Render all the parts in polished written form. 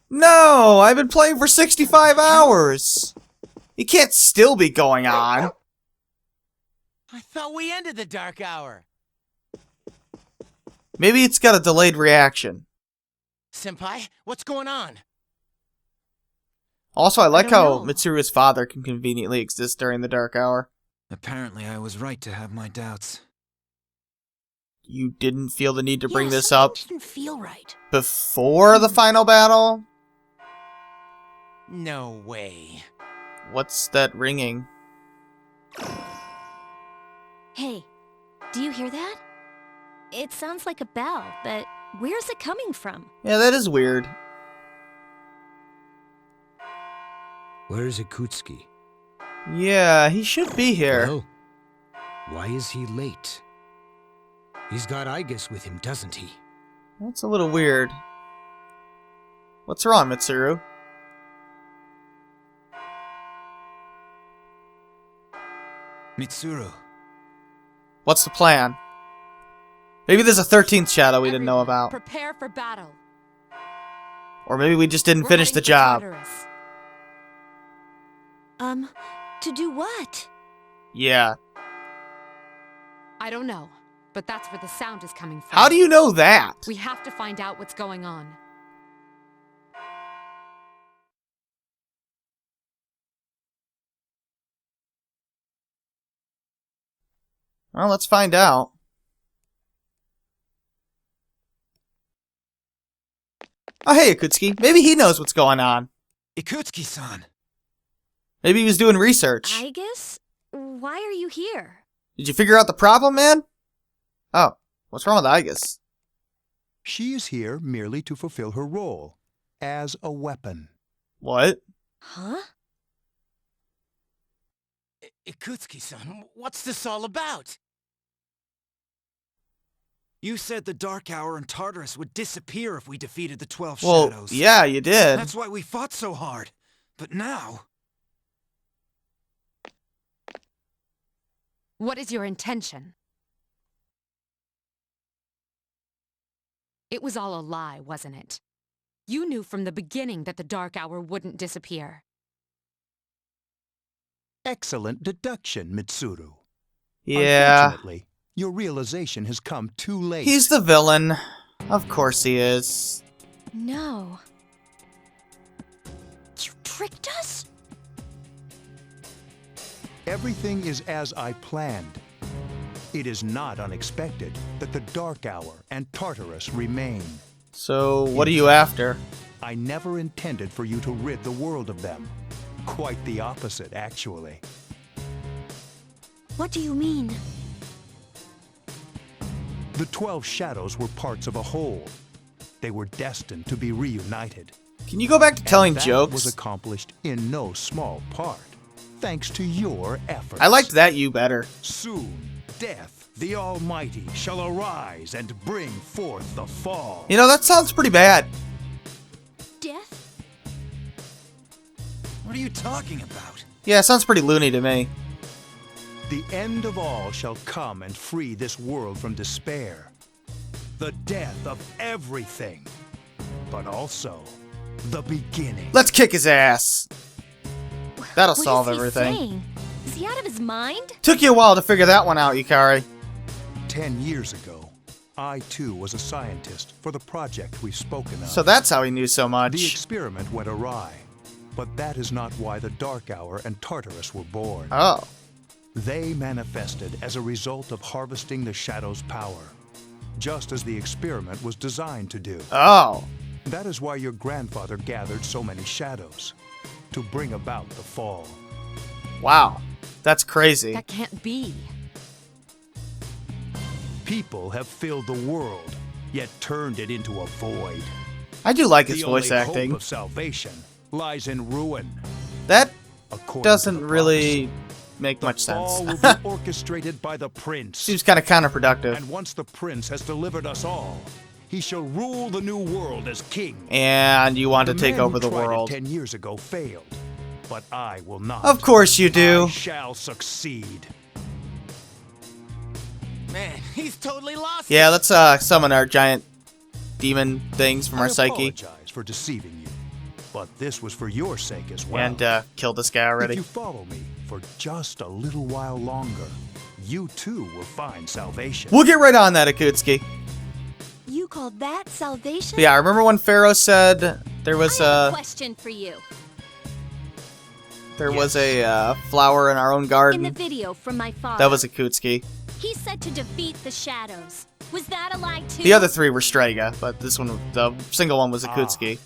No, I've been playing for 65 hours. It can't still be going on. I thought we ended the dark hour. Maybe it's got a delayed reaction. Senpai, what's going on? Also, I like don't how know. Mitsuru's father can conveniently exist during the dark hour. Apparently, I was right to have my doubts. You didn't feel the need to bring Yeah, this something up didn't feel right. before the final battle? No way. What's that ringing? Hey, do you hear that? It sounds like a bell, but where's it coming from? Yeah, that is weird. Where is Ikutsuki? Yeah, he should be here. Well, why is he late? He's got Igus with him, doesn't he? That's a little weird. What's wrong, Mitsuru? Mitsuru, What's the plan? Maybe there's a 13th shadow we didn't know Everyone, about. Prepare for battle. Or maybe we just didn't We're finish the heading for job. Tartarus. To do what? Yeah. I don't know, but that's where the sound is coming from. How do you know that? We have to find out what's going on. Well, let's find out. Oh, hey, Ikutsuki. Maybe he knows what's going on. Ikutsuki-san! Maybe he was doing research. Igus? Why are you here? Did you figure out the problem, man? Oh, what's wrong with Igus? She is here merely to fulfill her role as a weapon. What? Huh? Ikutsuki-san, what's this all about? You said the Dark Hour and Tartarus would disappear if we defeated the 12 Well, Shadows. yeah, you did. That's why we fought so hard. But now... What is your intention? It was all a lie, wasn't it? You knew from the beginning that the Dark Hour wouldn't disappear. Excellent deduction, Mitsuru. Yeah. Unfortunately, your realization has come too late. He's the villain. Of course he is. No. You tricked us? Everything is as I planned. It is not unexpected that the Dark Hour and Tartarus remain. So, what are you after? I never intended for you to rid the world of them. Quite the opposite, actually. What do you mean? The 12 Shadows were parts of a whole. They were destined to be reunited. Can you go back to telling And that jokes? was accomplished in no small part, thanks to your efforts. I liked that you better. Soon, Death, the Almighty, shall arise and bring forth the fall. You know, that sounds pretty bad. Death? What are you talking about? Yeah, it sounds pretty loony to me. The end of all shall come and free this world from despair. The death of everything, but also the beginning. Let's kick his ass. That'll What solve is he everything. saying? Is he out of his mind? Took you a while to figure that one out, Yukari. 10 years ago, I too was a scientist for the project we've spoken of. So that's how he knew so The much. experiment went awry, but that is not why the Dark Hour and Tartarus were born. Oh. They manifested as a result of harvesting the Shadow's power, just as the experiment was designed to do. Oh. That is why your grandfather gathered so many shadows, to bring about the fall. Wow. That's crazy. That can't be. People have filled the world, yet turned it into a void. I do like his The voice only acting. hope of salvation lies in ruin. That According doesn't to the really make prophecy, much the fall sense. will be orchestrated by the prince. Seems kind of counterproductive. And once the prince has delivered us all, he shall rule the new world as king. And you want to The take man over who the tried it world. 10 years ago failed, but I will not. Of course you do. I shall succeed. Man, he's totally lost. Yeah, let's summon our giant demon things from our I psyche. apologize for deceiving you. But this was for your sake as well. And killed this guy already. If you follow me for just a little while longer, you too will find salvation. We'll get right on that, Akutsuki. You called that salvation? But yeah, I remember when Pharaoh said there was I have a question for you. there was a flower in our own garden. In the video from my father, That was Akutsuki. he said to defeat the shadows. Was that a lie too? The other three were Strega, but this one, the single one, was Akutsuki.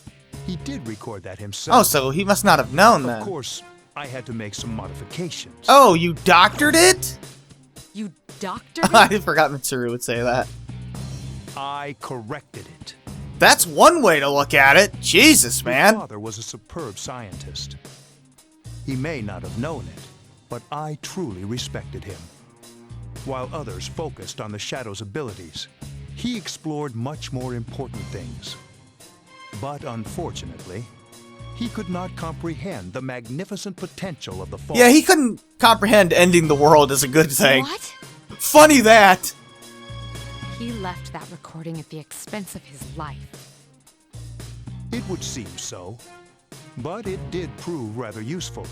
He did record that himself. Oh, so he must not have known Of then. course, I had to make some modifications. Oh, you doctored it? You doctored I it? forgot Mitsuru would say that. I corrected it. That's one way to look at it. Jesus, Your man. father was a superb scientist. He may not have known it, but I truly respected him. While others focused on the Shadow's abilities, he explored much more important things. But unfortunately, he could not comprehend the magnificent potential of the Fall. Yeah, he couldn't comprehend ending the world as a good thing. What? Funny that. He left that recording at the expense of his life. It would seem so, but it did prove rather useful,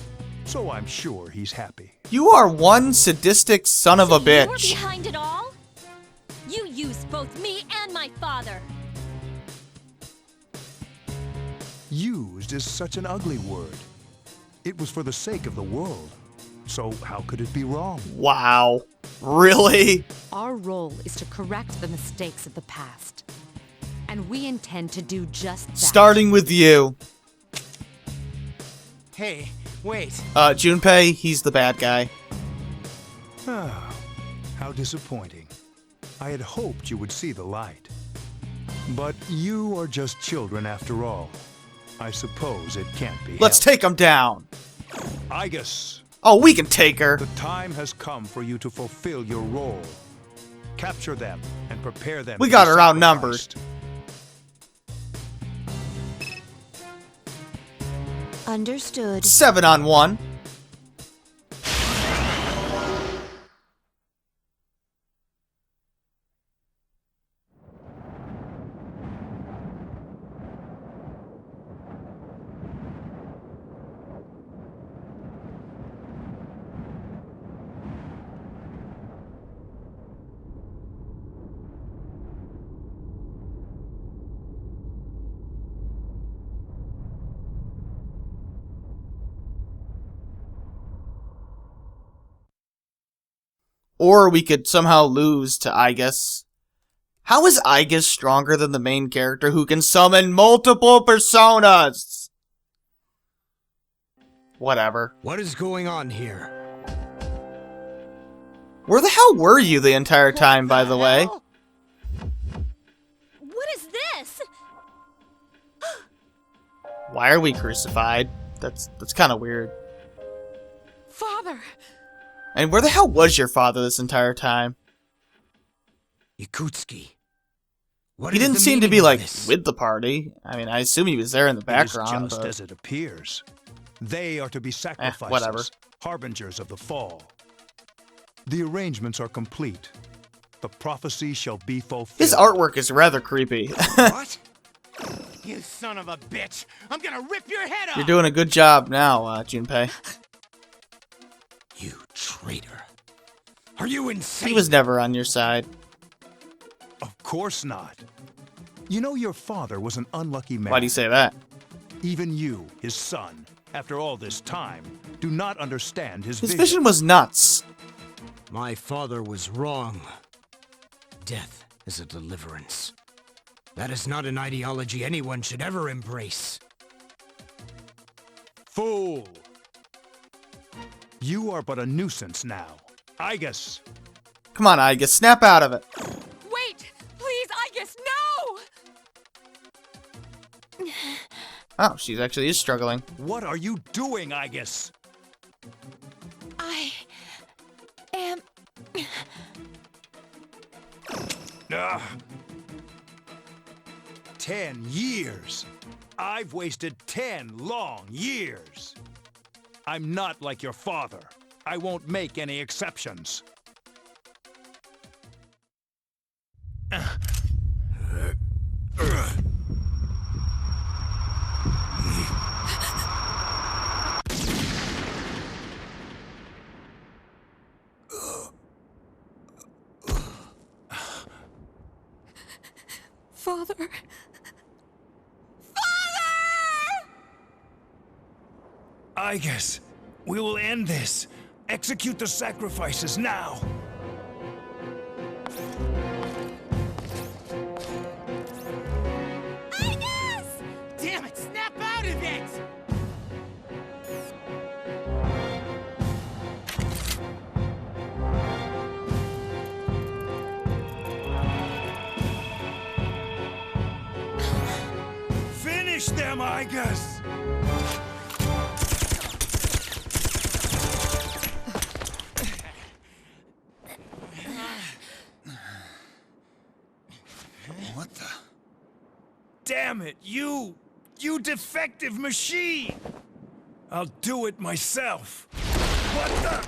so I'm sure he's happy. You are one sadistic son of a So you're bitch. behind it all? You used both me and my father. Used is such an ugly word. It was for the sake of the world, so how could it be wrong? Wow. Really? Our role is to correct the mistakes of the past. And we intend to do just that. Starting with you. Hey, wait. Junpei, he's the bad guy. Ah, how disappointing. I had hoped you would see the light. But you are just children after all. I suppose it can't be Let's helped. take him down. Igus, Oh, we can take her. the time has come for you to fulfill your role. Capture them and prepare them. We to got be her outnumbered. sacrificed. Understood. 7-on-1. Or we could somehow lose to Igus. How is Igus stronger than the main character who can summon multiple personas? Whatever. What is going on here? Where the hell were you the entire time, by the way? hell? What is this? Why are we crucified? That's kind of weird. Father! And where the hell was your father this entire time? Yakutsuki. What He is didn't the seem to meaning be, of like, this? with the party. I mean, I assume he was there in the background, It is just but... as it appears. They are to be sacrifices, whatever. harbingers of the fall. The arrangements are complete. The prophecy shall be fulfilled. His artwork is rather creepy. What? You son of a bitch! I'm gonna rip your head off! You're doing a good job now, Junpei. You traitor. Are you insane? He was never on your side. Of course not. You know your father was an unlucky man. Why do you say that? Even you, his son, after all this time, do not understand his His vision. vision was nuts. My father was wrong. Death is a deliverance. That is not an ideology anyone should ever embrace. Fool! You are but a nuisance now. Igus! Come on, Igus, snap out of it. Wait! Please, Igus, no! Oh, she actually is struggling. What are you doing, Igus? I am... Ugh. 10 years. I've wasted 10 long years. I'm not like your father. I won't make any exceptions. I guess. We will end this. Execute the sacrifices now. Damn it, snap out of it! Finish them, Igus! What the? Damn it, you defective machine! I'll do it myself. What the?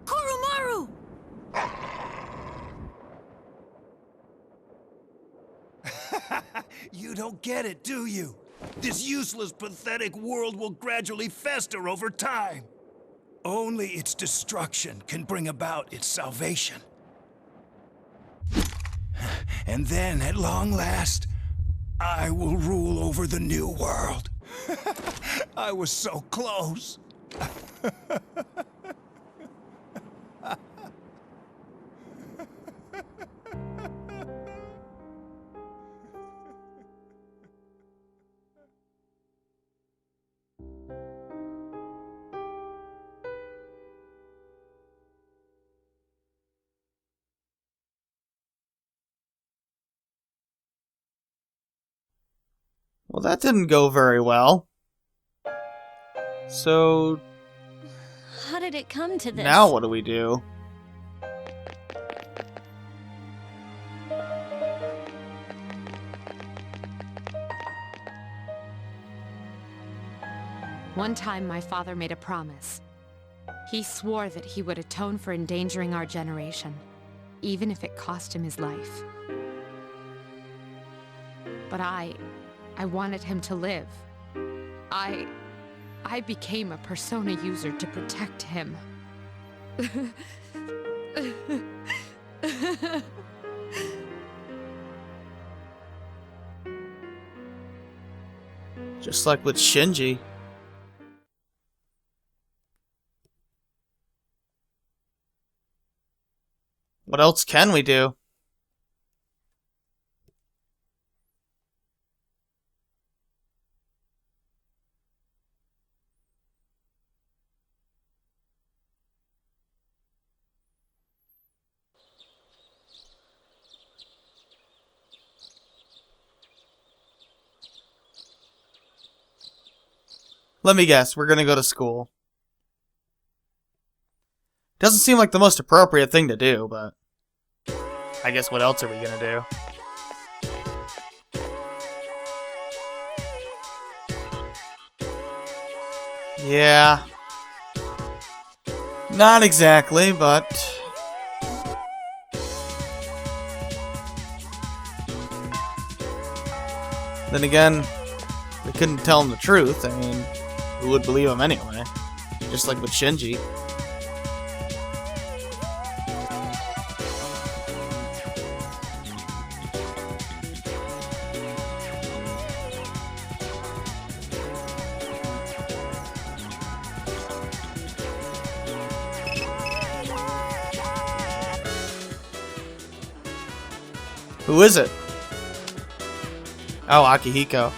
Kurumaru! You don't get it, do you? This useless, pathetic world will gradually fester over time. Only its destruction can bring about its salvation. And then, at long last, I will rule over the new world. I was so close. Well, that didn't go very well. So, How did it come to this? now what do we do? One time, my father made a promise. He swore that he would atone for endangering our generation, even if it cost him his life. But I wanted him to live. I became a persona user to protect him. Just like with Shinji. What else can we do? Let me guess, we're gonna go to school. Doesn't seem like the most appropriate thing to do, but I guess what else are we gonna do? Yeah. Not exactly, but... Then again, they couldn't tell him the truth. I mean, who would believe him anyway? Just like with Shinji. Who is it? Oh, Akihiko.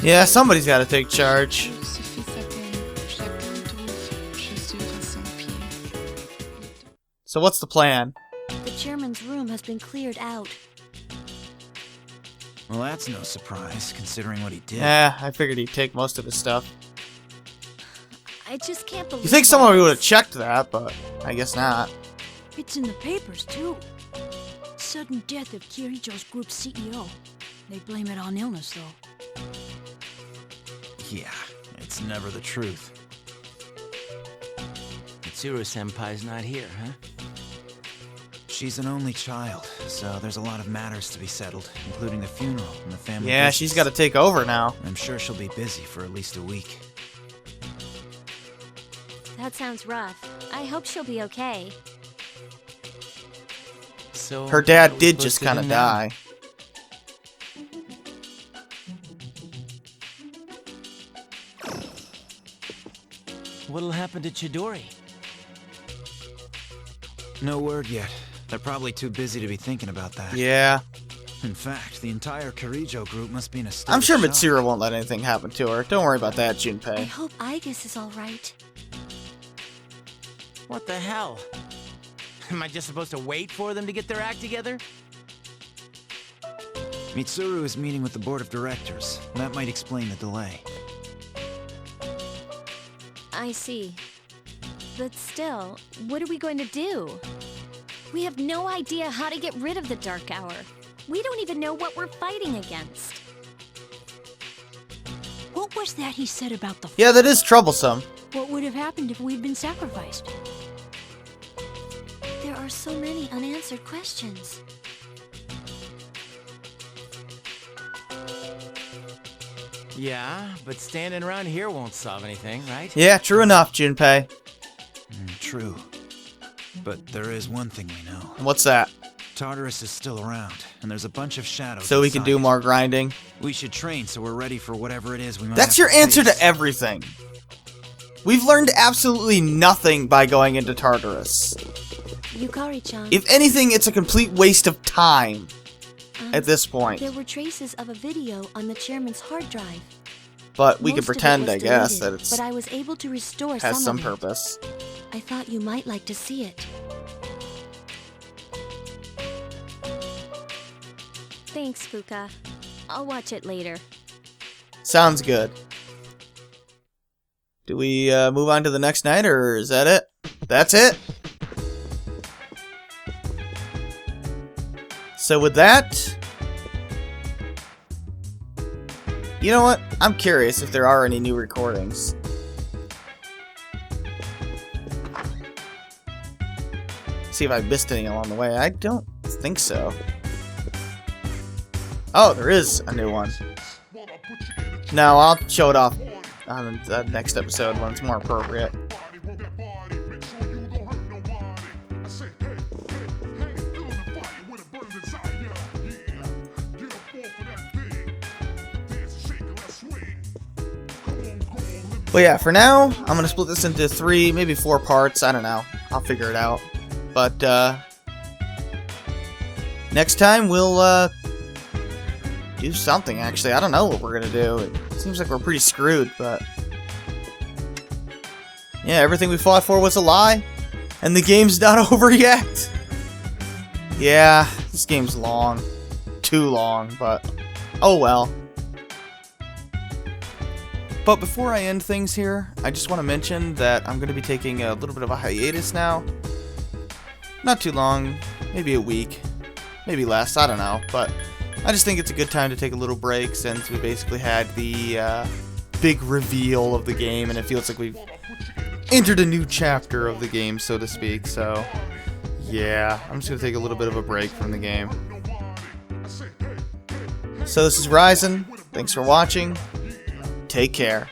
Yeah, somebody's got to take charge. So what's the plan? The chairman's room has been cleared out. Well, that's no surprise, considering what he did. Yeah, I figured he'd take most of his stuff. I just can't believe You think all someone would have this. checked that, but I guess not. It's in the papers, too. Sudden death of Kirijo's group CEO. They blame it on illness, though. Yeah, it's never the truth. Mitsuru-senpai's not here, huh? She's an only child, so there's a lot of matters to be settled, including the funeral and the family Yeah, business. she's got to take over now. I'm sure she'll be busy for at least a week. That sounds rough. I hope she'll be okay. So Her what dad are we did supposed just to kind do of now? die. What'll happen to Chidori? No word yet. They're probably too busy to be thinking about that. Yeah. In fact, the entire Kirijo group must be in a state I'm of sure shock. Mitsuru won't let anything happen to her. Don't worry about that, I Junpei. hope Aigis is alright. What the hell? Am I just supposed to wait for them to get their act together? Mitsuru is meeting with the board of directors. That might explain the delay. I see. But still, what are we going to do? We have no idea how to get rid of the Dark Hour. We don't even know what we're fighting against. What was that he said about the... Yeah, that is troublesome. What would have happened if we'd been sacrificed? There are so many unanswered questions. Yeah, but standing around here won't solve anything, right? Yeah, true enough, Junpei. True. But there is one thing we know. What's that? Tartarus is still around, and there's a bunch of shadows So we can inside do it. more grinding. We should train so we're ready for whatever it is we might That's have your to answer face. to everything. We've learned absolutely nothing by going into Tartarus. Yukari-chan, If anything, it's a complete waste of time at this point. there were traces of a video on the chairman's hard drive. But we Most can of it pretend, was I guess, deleted, that it's But I was able to restore has some of it. purpose. I thought you might like to see it. Thanks, Fuka. I'll watch it later. Sounds good. Do we move on to the next night, or is that it? That's it. So with that, you know what? I'm curious if there are any new recordings. See if I missed any along the way. I don't think so. Oh, there is a new one. No, I'll show it off on the next episode when it's more appropriate. But yeah, for now, I'm gonna split this into 3, maybe 4 parts. I don't know. I'll figure it out. But next time we'll do something. Actually, I don't know what we're gonna do. It seems like we're pretty screwed, but yeah, everything we fought for was a lie, and the game's not over yet. Yeah, this game's long, too long, but oh well. But before I end things here, I just want to mention that I'm going to be taking a little bit of a hiatus now. Not too long, maybe a week, maybe less, I don't know. But I just think it's a good time to take a little break since we basically had the big reveal of the game, and it feels like we've entered a new chapter of the game, so to speak. So yeah, I'm just going to take a little bit of a break from the game. So this is Ryzen. Thanks for watching. Take care.